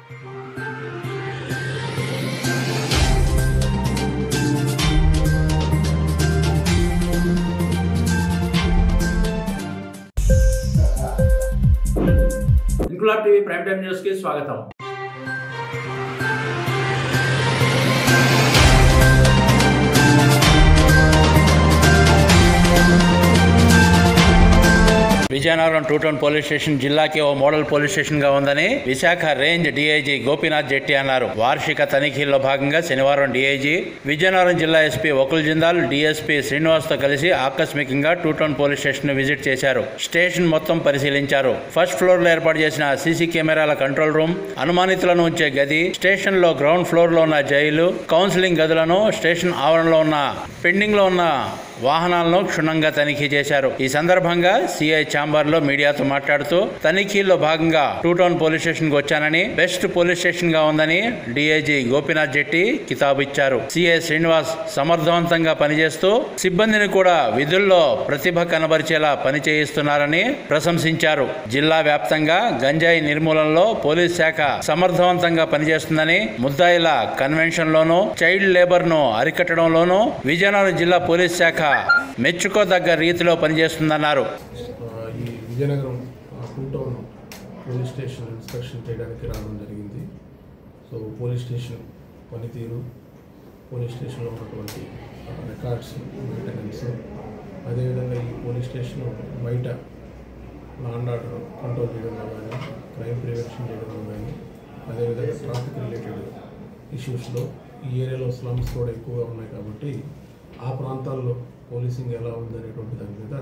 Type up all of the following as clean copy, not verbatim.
Inquilab TV prime time news కి స్వాగతం. Vizianagaram 2 town police station జిల్లాకి ఓ మోడల్ పోలీస్ స్టేషన్ గా ఉందని విశాఖ రేంజ్ డీఐజీ గోపీనాథ్ జెట్టి అన్నారు. వార్షిక తనిఖీల్లో భాగంగా శనివారం డీఐజీ విజయనగరం జిల్లా ఎస్పీ వకుల్ జిందాల్, డీఎస్పీ శ్రీనివాస్ తో కలిసి ఆకస్మికంగా 2 టౌన్ పోలీస్ స్టేషన్ ను విజిట్ చేశారు. స్టేషన్ మొత్తం పరిశీలించారు. ఫస్ట్ ఫ్లోర్ లో ఏర్పాటు చేసిన సీసీ కెమెరాల కంట్రోల్ రూమ్, అనుమానితులను ఉంచే గది, స్టేషన్ లో గ్రౌండ్ ఫ్లోర్ లో ఉన్న జైలు, కౌన్సిలింగ్ గదులను, స్టేషన్ ఆవరణలో ఉన్న పెండింగ్ లో ఉన్న వాహనాలను క్షుణ్ణంగా తనిఖీ చేశారు. ఈ సందర్భంగా సిఐ ఛాంబర్ లో మీడియాతో మాట్లాడుతూ తనిఖీల్లో భాగంగా 2 టౌన్ పోలీస్ స్టేషన్ కు వచ్చానని, బెస్ట్ పోలీస్ స్టేషన్ గా ఉందని డీఐజీ గోపీనాథ్ జెట్టి కితాబు ఇచ్చారు. సిఐ శ్రీనివాస్ సమర్థవంతంగా పనిచేస్తూ సిబ్బందిని కూడా విధుల్లో ప్రతిభ కనబరిచేలా పని చేయిస్తున్నారని ప్రశంసించారు. జిల్లా వ్యాప్తంగా గంజాయి నిర్మూలనలో పోలీస్ శాఖ సమర్థవంతంగా పనిచేస్తుందని, ముద్దాయిల కన్వెన్షన్ లోను, చైల్డ్ లేబర్ ను అరికట్టడంలోనూ విజయనగరం జిల్లా పోలీస్ శాఖ మెచ్చుకోదగ్గ రీతిలో పనిచేస్తుందన్నారు. ఈ Vizianagaram 2 town police station inspection చేయడానికి రావడం జరిగింది. సో పోలీస్ స్టేషన్ పనితీరు, పోలీస్ స్టేషన్లో ఉన్నటువంటి రికార్డ్స్, మెయింటెనెన్స్, అదేవిధంగా ఈ పోలీస్ స్టేషన్ బయట లా అండ్ ఆర్డర్ కంట్రోల్ చేయడంలో కానీ, క్రైమ్ ప్రివెన్షన్ చేయడంలో కానీ, అదేవిధంగా ట్రాఫిక్ రిలేటెడ్ ఇష్యూస్లో ఈ ఏరియాలో స్లమ్స్ కూడా ఎక్కువగా ఉన్నాయి కాబట్టి ఆ ప్రాంతాల్లో పోలీసింగ్ ఎలా ఉందనేటువంటి దాని మీద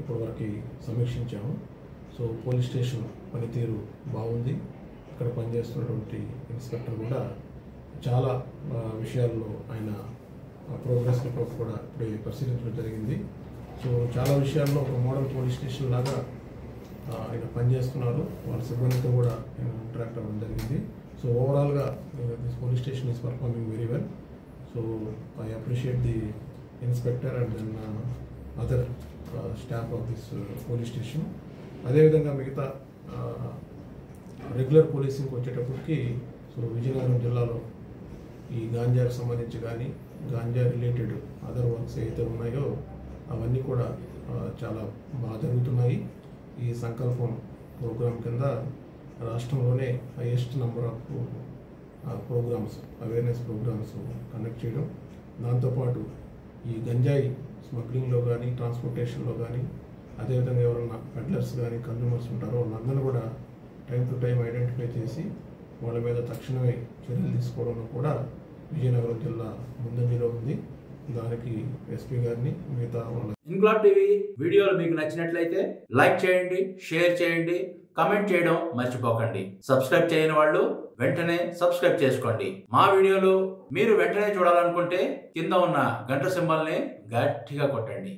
ఇప్పటివరకు సమీక్షించాము. సో పోలీస్ స్టేషన్ పనితీరు బాగుంది. ఇక్కడ పనిచేస్తున్నటువంటి ఇన్స్పెక్టర్ కూడా చాలా విషయాల్లో ఆయన ప్రోగ్రెస్ రిపోర్ట్ కూడా ఇప్పుడే పరిశీలించడం జరిగింది. సో చాలా విషయాల్లో ఒక మోడల్ పోలీస్ స్టేషన్ లాగా ఆయన పనిచేస్తున్నారు. వాళ్ళ సిబ్బందితో కూడా ఇంటరాక్ట్ అవ్వడం జరిగింది. సో ఓవరాల్గా this police station is performing very well. So I appreciate the inspector and then other staff of this police station. అదేవిధంగా మిగతా రెగ్యులర్ పోలీసింగ్కి వచ్చేటప్పటికి సో విజయనగరం జిల్లాలో ఈ గాంజాకు సంబంధించి కానీ, గాంజా రిలేటెడ్ అదర్ వర్క్స్ ఏవైతే ఉన్నాయో అవన్నీ కూడా చాలా బాగా జరుగుతున్నాయి. ఈ సంకల్పం ప్రోగ్రాం కింద రాష్ట్రంలోనే highest number of programs, awareness programs conduct చేయడం, దాంతోపాటు ఈ గంజాయి స్మగ్లింగ్లో కానీ, ట్రాన్స్పోర్టేషన్లో కానీ, అదేవిధంగా ఎవరైనా పెడ్లర్స్ కానీ, కన్జ్యూమర్స్ ఉంటారో వాళ్ళందరూ కూడా టైం టు టైం ఐడెంటిఫై చేసి వాళ్ళ మీద తక్షణమే చర్యలు తీసుకోవడంలో కూడా విజయనగరం జిల్లా ముందంజలో ఉంది. దానికి ఎస్పీ గారిని, మిగతా వాళ్ళ ఇంక్లాబ్ టీవీ వీడియోలు మీకు నచ్చినట్లయితే లైక్ చేయండి, షేర్ చేయండి, కామెంట్ చేయడం మర్చిపోకండి. సబ్స్క్రైబ్ చేయని వాళ్ళు వెంటనే సబ్స్క్రైబ్ చేసుకోండి. మా వీడియోలు మీరు వెంటనే చూడాలనుకుంటే కింద ఉన్న గంట సింబల్ని గట్టిగా కొట్టండి.